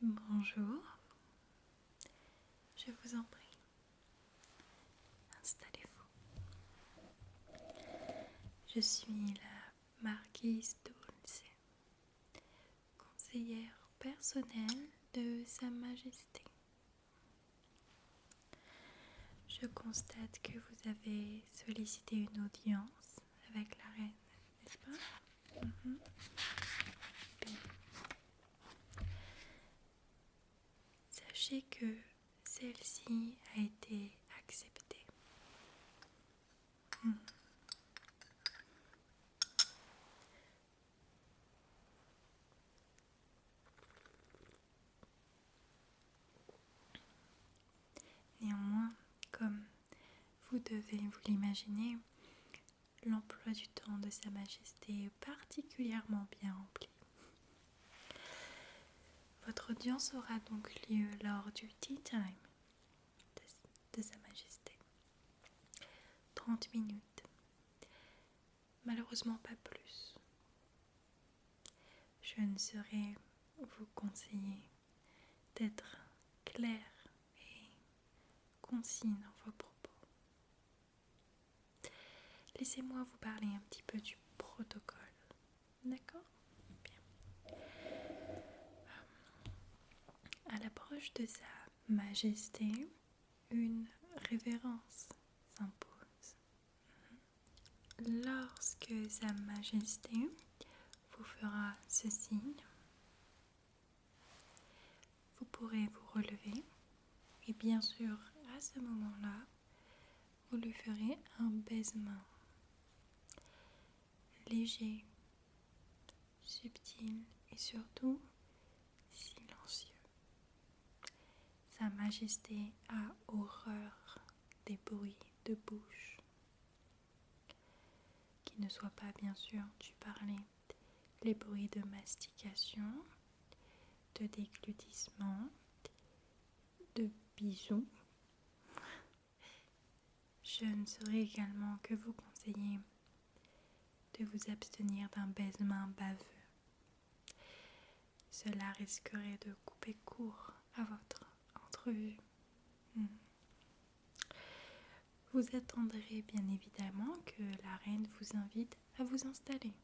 Bonjour, je vous en prie, installez-vous. Je suis la marquise Dulce, conseillère personnelle de Sa Majesté. Je constate que vous avez sollicité une audience avec la reine, n'est-ce pas? Bien. Sachez que celle-ci a été acceptée. Néanmoins, comme vous devez vous l'imaginer, l'emploi du temps de Sa Majesté est particulièrement bien rempli. Votre audience aura donc lieu lors du tea time de Sa Majesté. 30 minutes. Malheureusement pas plus. Je ne saurais vous conseiller d'être clair et concis dans vos propos. Laissez-moi vous parler un petit peu du protocole. D'accord? Bien. À l'approche de Sa Majesté, une révérence s'impose. Lorsque Sa Majesté vous fera ce signe, vous pourrez vous relever et bien sûr à ce moment-là, vous lui ferez un baisement léger, subtil et surtout silencieux. Sa Majesté a horreur des bruits de bouche, qui ne soient pas bien sûr du parler, les bruits de mastication, de déglutissement, de bisous. Je ne saurais également que vous conseiller de vous abstenir d'un baisement baveux. Cela risquerait de couper court à votre entrevue. Vous attendrez bien évidemment que la reine vous invite à vous installer.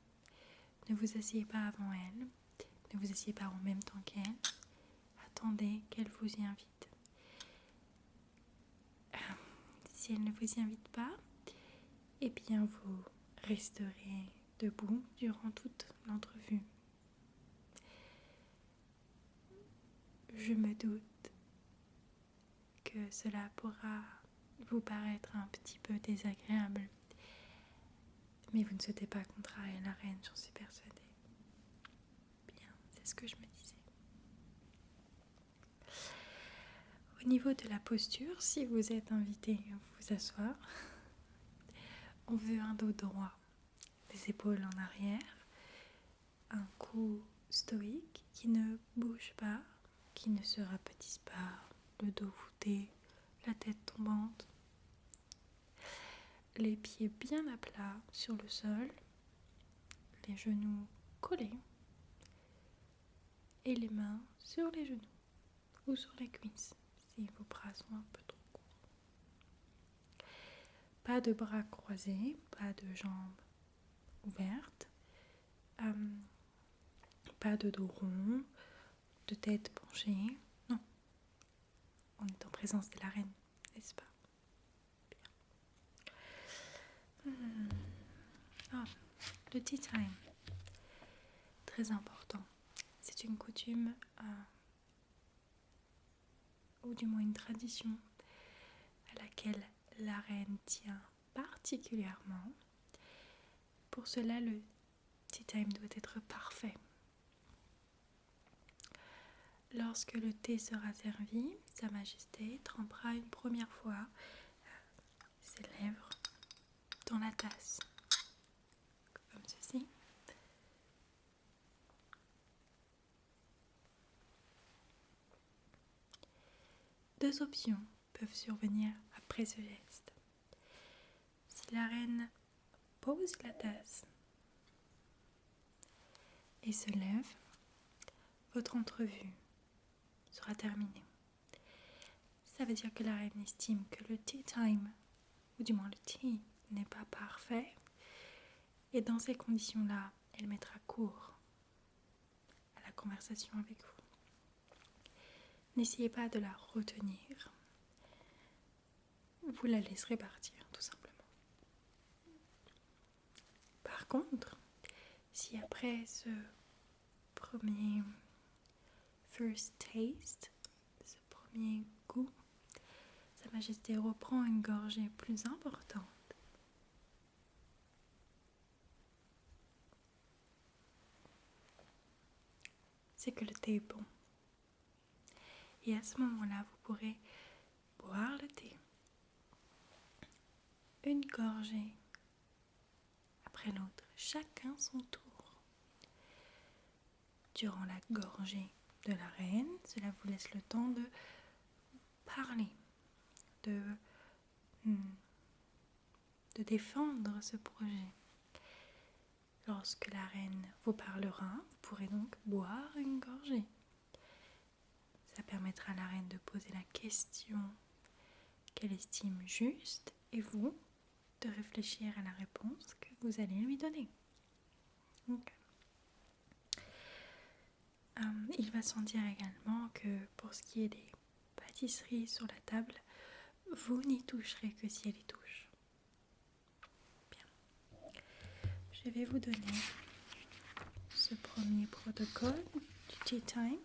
Ne vous asseyez pas avant elle, ne vous asseyez pas en même temps qu'elle. Attendez qu'elle vous y invite. Si elle ne vous y invite pas, eh bien vous resterez debout durant toute l'entrevue. Je me doute que cela pourra vous paraître un petit peu désagréable, mais vous ne souhaitez pas contrarier la reine, j'en suis persuadée. Bien, c'est ce que je me disais. Au niveau de la posture, si vous êtes invité à vous asseoir, on veut un dos droit, les épaules en arrière, un cou stoïque qui ne bouge pas, qui ne se rapetisse pas, le dos voûté, la tête tombante, les pieds bien à plat sur le sol, les genoux collés et les mains sur les genoux ou sur les cuisses si vos bras sont un peu trop courts. Pas de bras croisés, pas de jambes ouvertes, pas de dos rond, de tête penchée. Non, on est en présence de la reine, n'est-ce pas? Ah, le tea time, très important. C'est une coutume, ou du moins une tradition, à laquelle la reine tient particulièrement. Pour cela, le tea time doit être parfait. Lorsque le thé sera servi, Sa Majesté trempera une première fois ses lèvres dans la tasse, comme ceci. Deux options peuvent survenir après ce geste. Si la reine pose la tasse et se lève, votre entrevue sera terminé. Ça veut dire que la reine estime que le tea time, ou du moins le tea, n'est pas parfait. Et dans ces conditions-là, elle mettra court à la conversation avec vous. N'essayez pas de la retenir. Vous la laisserez partir, tout simplement. Par contre, si après ce premier first taste, ce premier goût, Sa Majesté reprend une gorgée plus importante, c'est que le thé est bon. Et à ce moment-là, vous pourrez boire le thé, une gorgée après l'autre, chacun son tour. Durant la gorgée de la reine, cela vous laisse le temps de parler, de défendre ce projet. Lorsque la reine vous parlera, vous pourrez donc boire une gorgée. Ça permettra à la reine de poser la question qu'elle estime juste et vous de réfléchir à la réponse que vous allez lui donner. Donc, il va sans dire également que pour ce qui est des pâtisseries sur la table, vous n'y toucherez que si elle y touche. Bien. Je vais vous donner ce premier protocole du tea time.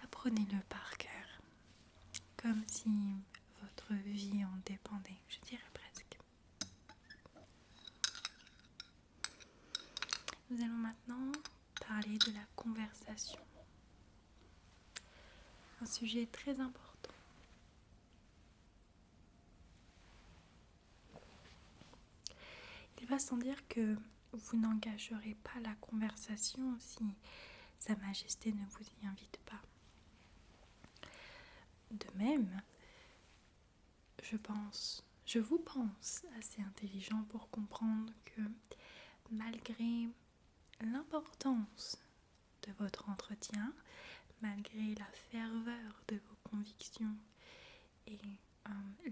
Apprenez-le par cœur, comme si votre vie en dépendait, je dirais presque. Nous allons maintenant parler de la conversation. Un sujet très important. Il va sans dire que vous n'engagerez pas la conversation si Sa Majesté ne vous y invite pas. De même, je vous pense assez intelligent pour comprendre que malgré l'importance de votre entretien, malgré la ferveur de vos convictions et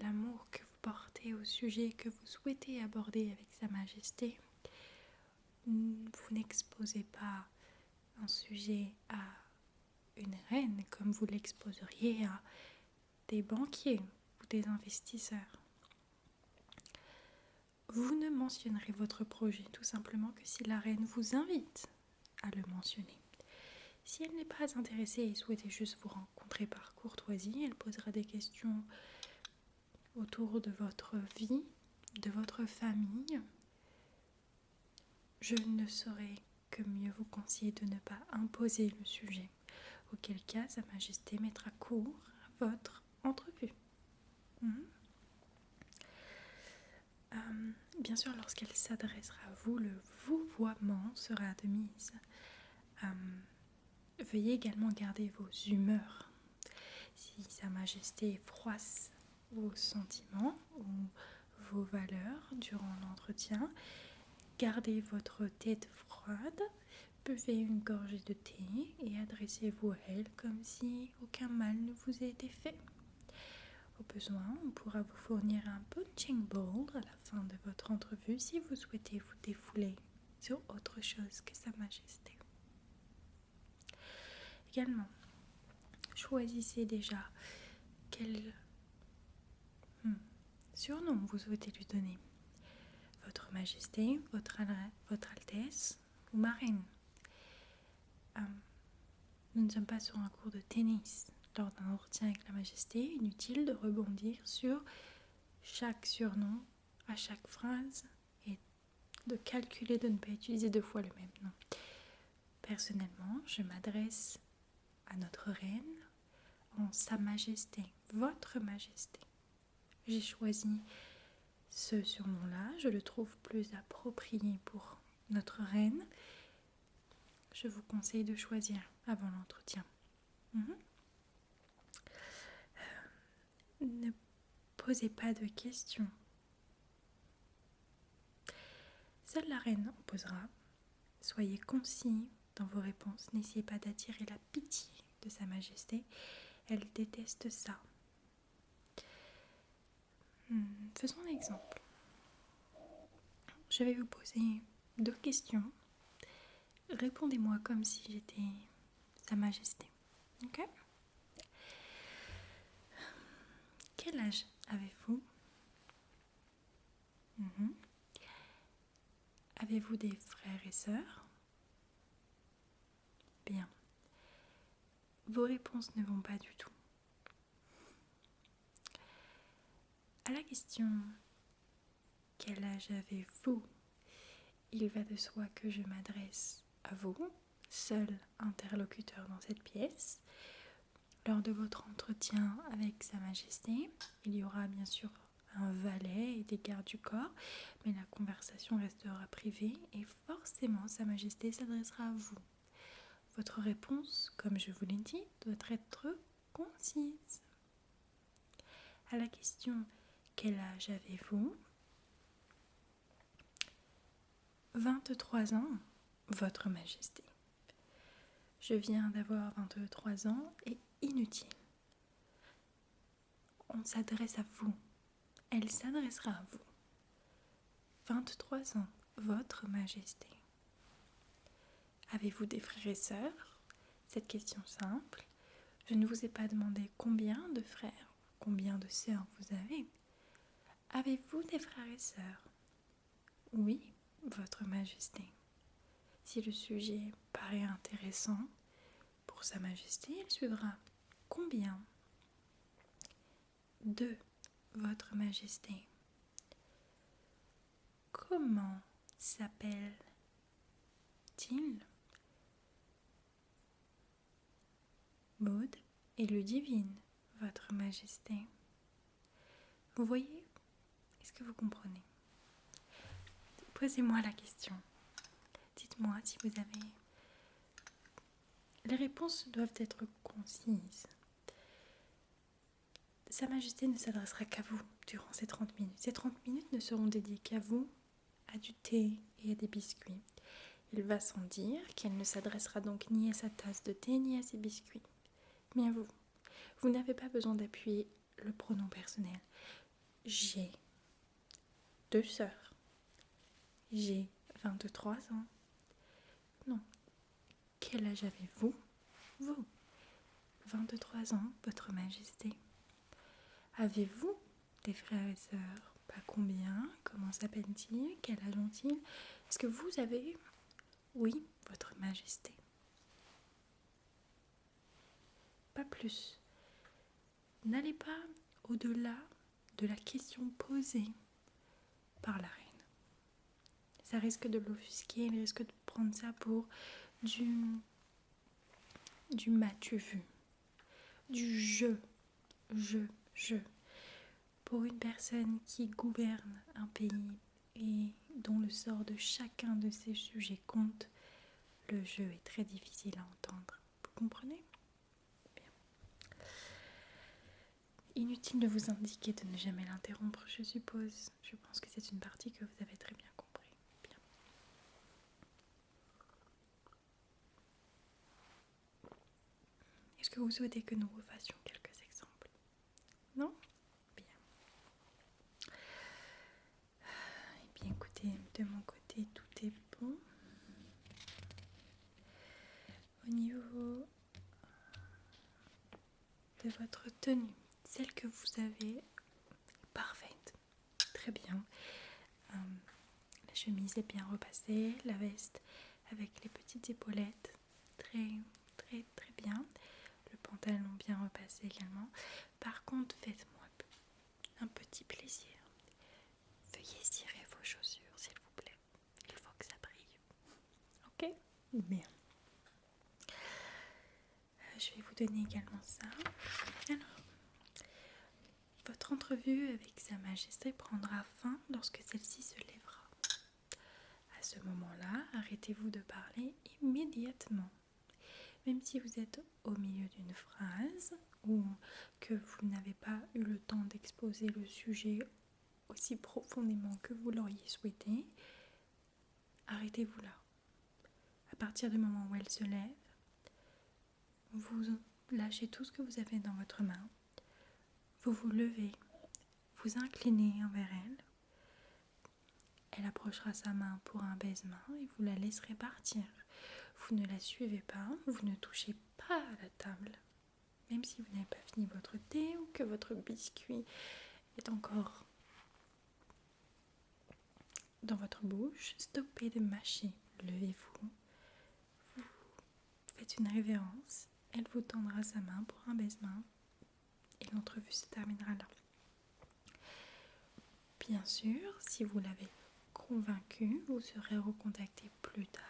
l'amour que vous portez au sujet que vous souhaitez aborder avec Sa Majesté, vous n'exposez pas un sujet à une reine comme vous l'exposeriez à des banquiers ou des investisseurs. Vous ne mentionnerez votre projet tout simplement que si la reine vous invite à le mentionner. Si elle n'est pas intéressée et souhaitait juste vous rencontrer par courtoisie, elle posera des questions autour de votre vie, de votre famille. Je ne saurais que mieux vous conseiller de ne pas imposer le sujet, auquel cas Sa Majesté mettra court à votre entrevue. Bien sûr, lorsqu'elle s'adressera à vous, le vouvoiement sera de mise. Veuillez également garder vos humeurs. Si Sa Majesté froisse vos sentiments ou vos valeurs durant l'entretien, gardez votre tête froide, buvez une gorgée de thé et adressez-vous à elle comme si aucun mal ne vous ait été fait. Au besoin, on pourra vous fournir un punching bowl à la fin de votre entrevue si vous souhaitez vous défouler sur autre chose que Sa Majesté. Également, choisissez déjà quel surnom vous souhaitez lui donner. Votre Majesté, votre Altesse ou ma reine. Nous ne sommes pas sur un cours de tennis. Lors d'un entretien avec la Majesté, inutile de rebondir sur chaque surnom à chaque phrase et de calculer de ne pas utiliser 2 fois le même nom. Personnellement, je m'adresse à notre reine en Sa Majesté, votre Majesté. J'ai choisi ce surnom-là, je le trouve plus approprié pour notre reine. Je vous conseille de choisir avant l'entretien. Ne posez pas de questions. Seule la reine en posera. Soyez concis dans vos réponses. N'essayez pas d'attirer la pitié de Sa Majesté. Elle déteste ça. Faisons un exemple. Je vais vous poser 2 questions. Répondez-moi comme si j'étais Sa Majesté. Ok? Quel âge avez-vous? Avez-vous des frères et sœurs? Bien. Vos réponses ne vont pas du tout. À la question « Quel âge avez-vous ?» il va de soi que je m'adresse à vous, seul interlocuteur dans cette pièce. Lors de votre entretien avec Sa Majesté, il y aura bien sûr un valet et des gardes du corps, mais la conversation restera privée et forcément Sa Majesté s'adressera à vous. Votre réponse, comme je vous l'ai dit, doit être concise. À la question « Quel âge avez-vous ?» 23 ans, Votre Majesté. Je viens d'avoir 23 ans et inutile. On s'adresse à vous. Elle s'adressera à vous. 23 ans, Votre Majesté. Avez-vous des frères et sœurs? Cette question simple. Je ne vous ai pas demandé combien de frères, combien de sœurs vous avez. Avez-vous des frères et sœurs? Oui, Votre Majesté. Si le sujet paraît intéressant pour Sa Majesté, il suivra. Combien? 2, Votre Majesté. Comment s'appelle-t-il? Maud et Ludivine, Votre Majesté. Vous voyez? Est-ce que vous comprenez? Posez-moi la question. Dites-moi si vous avez... Les réponses doivent être concises. Sa Majesté ne s'adressera qu'à vous durant ces 30 minutes. Ces 30 minutes ne seront dédiées qu'à vous, à du thé et à des biscuits. Il va sans dire qu'elle ne s'adressera donc ni à sa tasse de thé ni à ses biscuits, mais à vous. Vous n'avez pas besoin d'appuyer le pronom personnel. J'ai 2 sœurs. J'ai 23 ans. Non. Quel âge avez-vous? Vous. 23 ans, Votre Majesté. Avez-vous des frères et sœurs? Pas combien? Comment s'appellent-ils? Quel âge ont-ils? Est-ce que vous avez... Oui, Votre Majesté. Pas plus. N'allez pas au-delà de la question posée par la reine. Ça risque de l'offusquer, il risque de prendre ça pour du m'as-tu vu, du je. Pour une personne qui gouverne un pays et dont le sort de chacun de ses sujets compte, le je est très difficile à entendre. Vous comprenez? Bien. Inutile de vous indiquer de ne jamais l'interrompre, je suppose. Je pense que c'est une partie que vous avez très bien compris. Bien. Est-ce que vous souhaitez que nous refassions quelques exemples? Non? Bien. Eh bien, écoutez, de mon côté, tout est bon. Au niveau de votre tenue, celle que vous avez, parfaite. Très bien. La chemise est bien repassée, la veste avec les petites épaulettes, très bien. Le pantalon bien repassé également. Par contre, faites-moi un petit plaisir. Veuillez cirer vos chaussures, s'il vous plaît. Il faut que ça brille. Ok? Bien. Je vais vous donner également ça. Alors, votre entrevue avec Sa Majesté prendra fin lorsque celle-ci se lèvera. À ce moment-là, arrêtez-vous de parler immédiatement. Même si vous êtes au milieu d'une phrase ou que vous n'avez pas eu le temps d'exposer le sujet aussi profondément que vous l'auriez souhaité, arrêtez-vous là. À partir du moment où elle se lève, vous lâchez tout ce que vous avez dans votre main. Vous vous levez, vous inclinez envers elle. Elle approchera sa main pour un baise-main et vous la laisserez partir. Vous ne la suivez pas, vous ne touchez pas à la table. Même si vous n'avez pas fini votre thé ou que votre biscuit est encore dans votre bouche, stoppez de mâcher. Levez-vous, vous faites une révérence. Elle vous tendra sa main pour un baise-main et l'entrevue se terminera là. Bien sûr, si vous l'avez convaincu, vous serez recontacté plus tard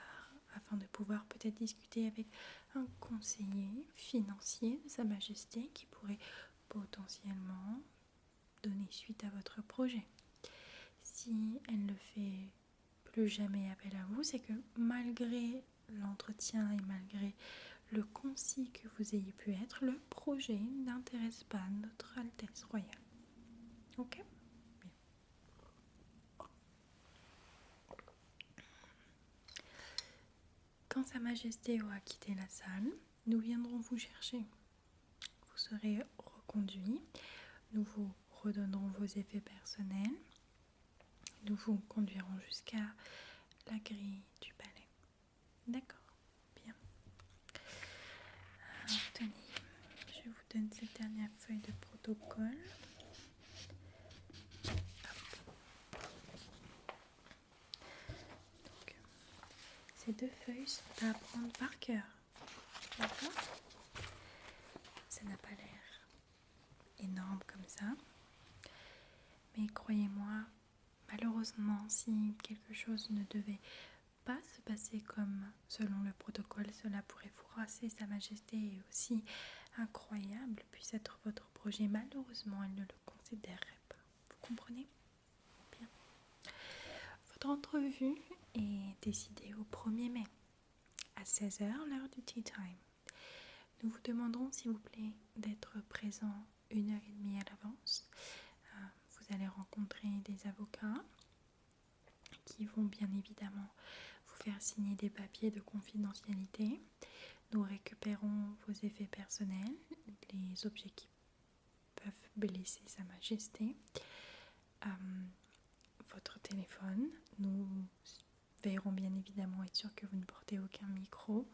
afin de pouvoir peut-être discuter avec un conseiller financier de Sa Majesté qui pourrait potentiellement donner suite à votre projet. Si elle ne fait plus jamais appel à vous, c'est que malgré l'entretien et malgré le concis que vous ayez pu être, le projet n'intéresse pas notre Altesse Royale. Ok ? Bien. Quand Sa Majesté aura quitté la salle, nous viendrons vous chercher. Vous serez reconduit. Nous vous redonnerons vos effets personnels. Nous vous conduirons jusqu'à la grille du palais. D'accord ? Bien. Alors, tenez, je vous donne cette dernière feuille de protocole. Donc, ces 2 feuilles sont à apprendre par cœur. D'accord ? Ça n'a pas l'air énorme comme ça. Mais croyez-moi, malheureusement, si quelque chose ne devait pas se passer comme selon le protocole, cela pourrait froisser Sa Majesté et aussi incroyable puisse être votre projet. Malheureusement, elle ne le considérerait pas. Vous comprenez ? Bien. Votre entrevue est décidée au 1er mai à 16h, l'heure du tea time. Nous vous demanderons, s'il vous plaît, d'être présent 1h30 à l'avance. Vous allez rencontrer des avocats qui vont bien évidemment vous faire signer des papiers de confidentialité. Nous récupérons vos effets personnels, les objets qui peuvent blesser Sa Majesté, votre téléphone. Nous veillerons bien évidemment à être sûr que vous ne portez aucun micro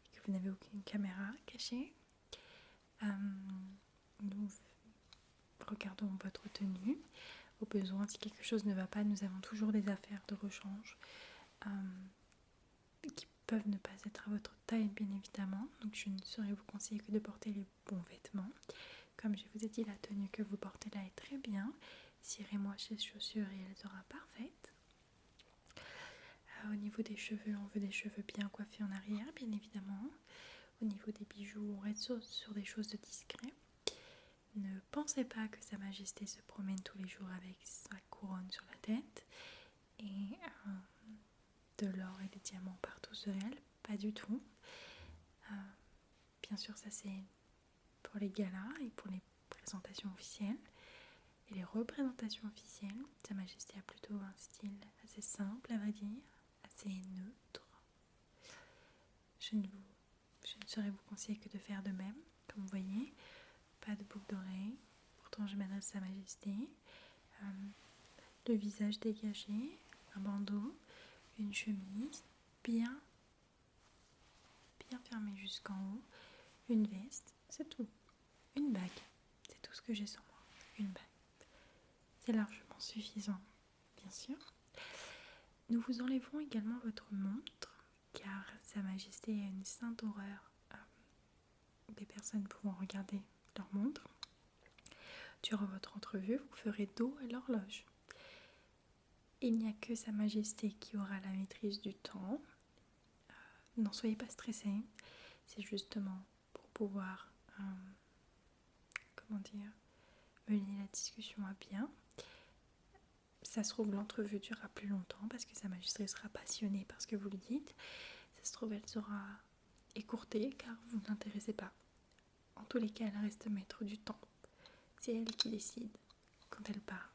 et que vous n'avez aucune caméra cachée. Nous regardons votre tenue. Au besoin, si quelque chose ne va pas, nous avons toujours des affaires de rechange qui peuvent ne pas être à votre taille, bien évidemment. Donc je ne saurais vous conseiller que de porter les bons vêtements. Comme je vous ai dit, la tenue que vous portez là est très bien. Cirez-moi ces chaussures et elle sera parfaite. Au niveau des cheveux, on veut des cheveux bien coiffés en arrière, bien évidemment. Au niveau des bijoux, on reste sur des choses de discret. Ne pensez pas que Sa Majesté se promène tous les jours avec sa couronne sur la tête et de l'or et des diamants partout sur elle. Pas du tout. Bien sûr, ça c'est pour les galas et pour les présentations officielles. Et les représentations officielles, Sa Majesté a plutôt un style assez simple, à vrai dire, assez neutre. Je ne saurais vous conseiller que de faire de même. Comme vous voyez, pas de boucle d'oreille. Pourtant, je m'adresse à Sa Majesté. Le visage dégagé, un bandeau, une chemise bien fermée jusqu'en haut, une veste, c'est tout. Une bague, c'est tout ce que j'ai sur moi. Une bague. C'est largement suffisant, bien sûr. Nous vous enlèverons également votre montre, car Sa Majesté a une sainte horreur des personnes pouvant regarder leur montre. Durant votre entrevue, vous ferez dos à l'horloge. Il n'y a que Sa Majesté qui aura la maîtrise du temps. N'en soyez pas stressés. C'est justement pour pouvoir mener la discussion à bien. Ça se trouve, l'entrevue durera plus longtemps parce que Sa Majesté sera passionnée par ce que vous lui dites. Ça se trouve, elle sera écourtée car vous ne l'intéressez pas. En tous les cas, elle reste maître du temps. C'est elle qui décide quand elle part.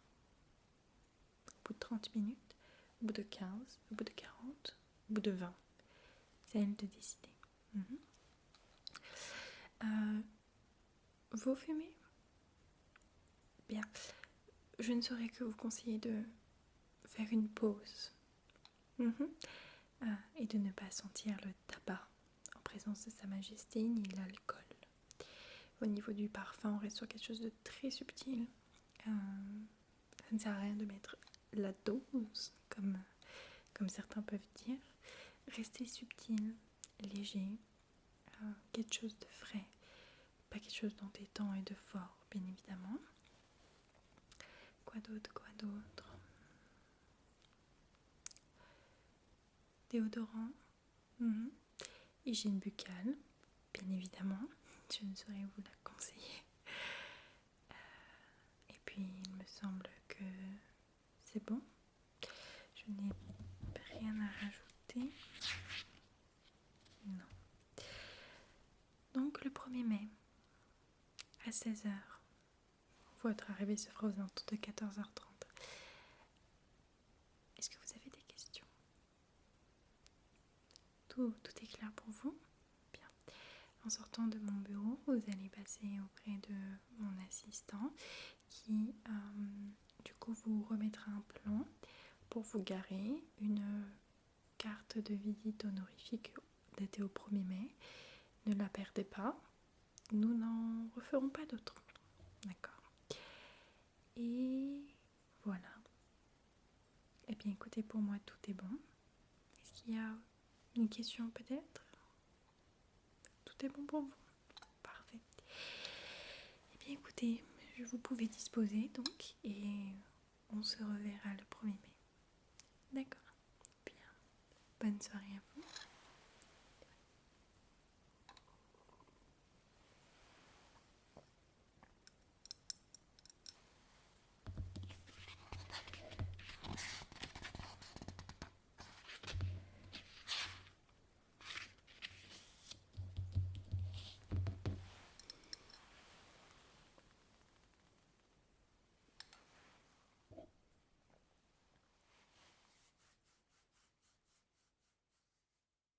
Au bout de 30 minutes, au bout de 15, au bout de 40, au bout de 20. c'est à elle de décider. Vous fumez? Bien. Je ne saurais que vous conseiller de faire une pause. Et de ne pas sentir le tabac en présence de Sa Majesté ni l'alcool. Au niveau du parfum, on reste sur quelque chose de très subtil. Ça ne sert à rien de mettre la dose, comme certains peuvent dire. Restez subtil, léger, quelque chose de frais, pas quelque chose d'entêtant et de fort, bien évidemment. Quoi d'autre? Déodorant, hygiène buccale, bien évidemment, je ne saurais vous la conseiller. Et puis il me semble que c'est bon. Je n'ai rien à rajouter. Non. Donc le 1er mai, à 16h, votre arrivée se fera aux alentours de 14h30. Est-ce que vous avez des questions? Tout est clair pour vous? Bien. En sortant de mon bureau, vous allez passer auprès de mon assistant qui, du coup, vous remettra un plan pour vous garer, une carte de visite honorifique datée au 1er mai. Ne la perdez pas. Nous n'en referons pas d'autres. D'accord. Et voilà. Eh bien, écoutez, pour moi, tout est bon. Est-ce qu'il y a une question peut-être? Tout est bon pour vous? Parfait. Eh bien, écoutez, vous pouvez disposer donc et on se reverra le 1er mai. D'accord. Bien. Bonne soirée à vous.